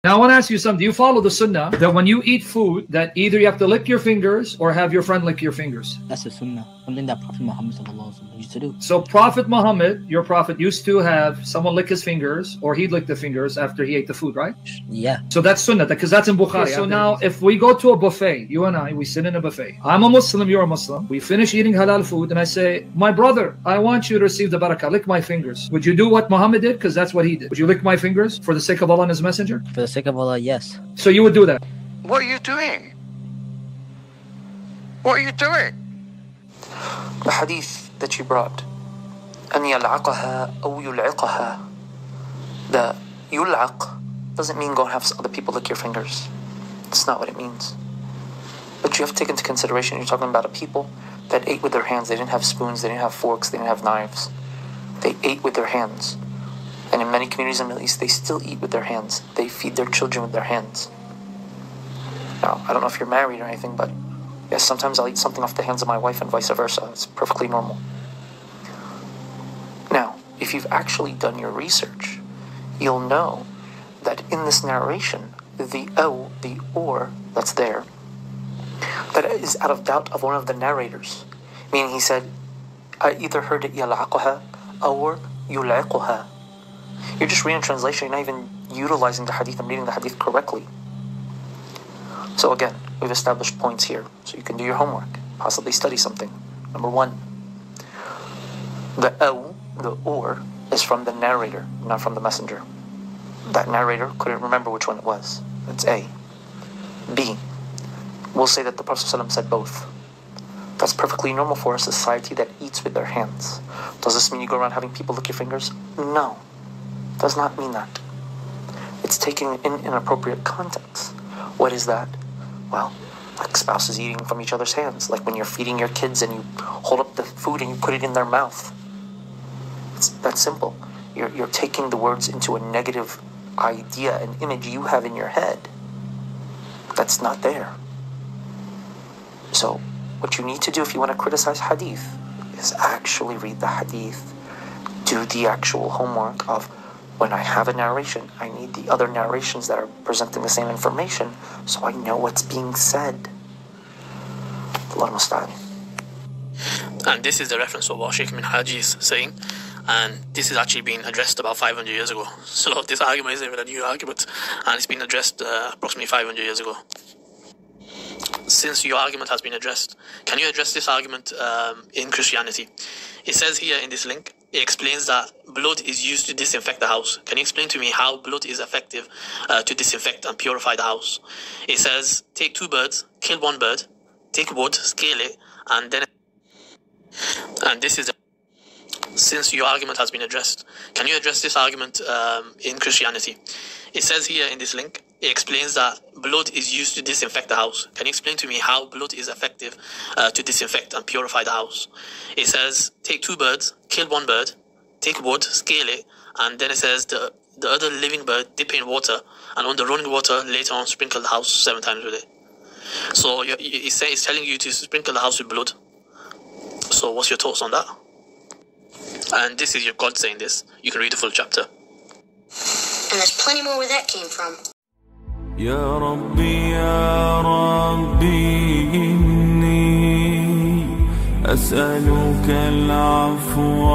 Now I want to ask you something. Do you follow the sunnah that when you eat food that either you have to lick your fingers or have your friend lick your fingers? That's the sunnah, something that Prophet Muhammad used to do. So Prophet Muhammad, your prophet, used to have someone lick his fingers or he'd lick the fingers after he ate the food, right? Yeah. So that's sunnah, because that's in Bukhari. Okay, so now if we go to a buffet, you and I, we sit in a buffet. I'm a Muslim, you're a Muslim. We finish eating halal food and I say, my brother, I want you to receive the barakah. Lick my fingers. Would you do what Muhammad did? Because that's what he did. Would you lick my fingers for the sake of Allah and His Messenger? For the sake of Allah, yes. So you would do that? What are you doing? What are you doing? The hadith that you brought, أن يلعقها أو يلعقها. The yul'aq doesn't mean go and have other people lick your fingers. That's not what it means. But you have to take into consideration, you're talking about a people that ate with their hands. They didn't have spoons, they didn't have forks, they didn't have knives. They ate with their hands. And in many communities in the Middle East, they still eat with their hands. They feed their children with their hands. Now, I don't know if you're married or anything, but yes, sometimes I'll eat something off the hands of my wife and vice versa. It's perfectly normal. Now, if you've actually done your research, you'll know that in this narration, the or that's there, that is out of doubt of one of the narrators. Meaning he said, I either heard it yal'aqaha or yul'aquha. You're just reading translation, you're not even utilizing the hadith and reading the hadith correctly. So again, we've established points here, so you can do your homework, possibly study something. Number one, the or, is from the narrator, not from the messenger. That narrator couldn't remember which one it was. That's A. B, we'll say that the Prophet ﷺ said both. That's perfectly normal for a society that eats with their hands. Does this mean you go around having people lick your fingers? No. Does not mean that. It's taken in inappropriate context. What is that? Well, like spouses eating from each other's hands, like when you're feeding your kids and you hold up the food and you put it in their mouth. It's that simple. You're taking the words into a negative idea, an image you have in your head that's not there. So what you need to do if you want to criticize hadith is actually read the hadith, do the actual homework of, when I have a narration, I need the other narrations that are presenting the same information so I know what's being said. Allah musta'an. And this is the reference of what Shaykh min Haji is saying, and this is actually being addressed about 500 years ago. So this argument isn't even a new argument, and it's been addressed approximately 500 years ago. Since your argument has been addressed, can you address this argument in Christianity? It says here in this link, it explains that blood is used to disinfect the house. Can you explain to me how blood is effective to disinfect and purify the house? It says, take 2 birds, kill 1 bird, take wood, scale it, and then... And this is... Since your argument has been addressed, can you address this argument in Christianity? It says here in this link, it explains that blood is used to disinfect the house. Can you explain to me how blood is effective to disinfect and purify the house? It says, take 2 birds, kill 1 bird, take wood, scale it, and then it says the other living bird dip in water, and on the running water later on sprinkle the house 7 times with it. So it's telling you to sprinkle the house with blood. So what's your thoughts on that? And this is your God saying this. You can read the full chapter. And there's plenty more where that came from. يا ربي يا ربي إني أسألك العفو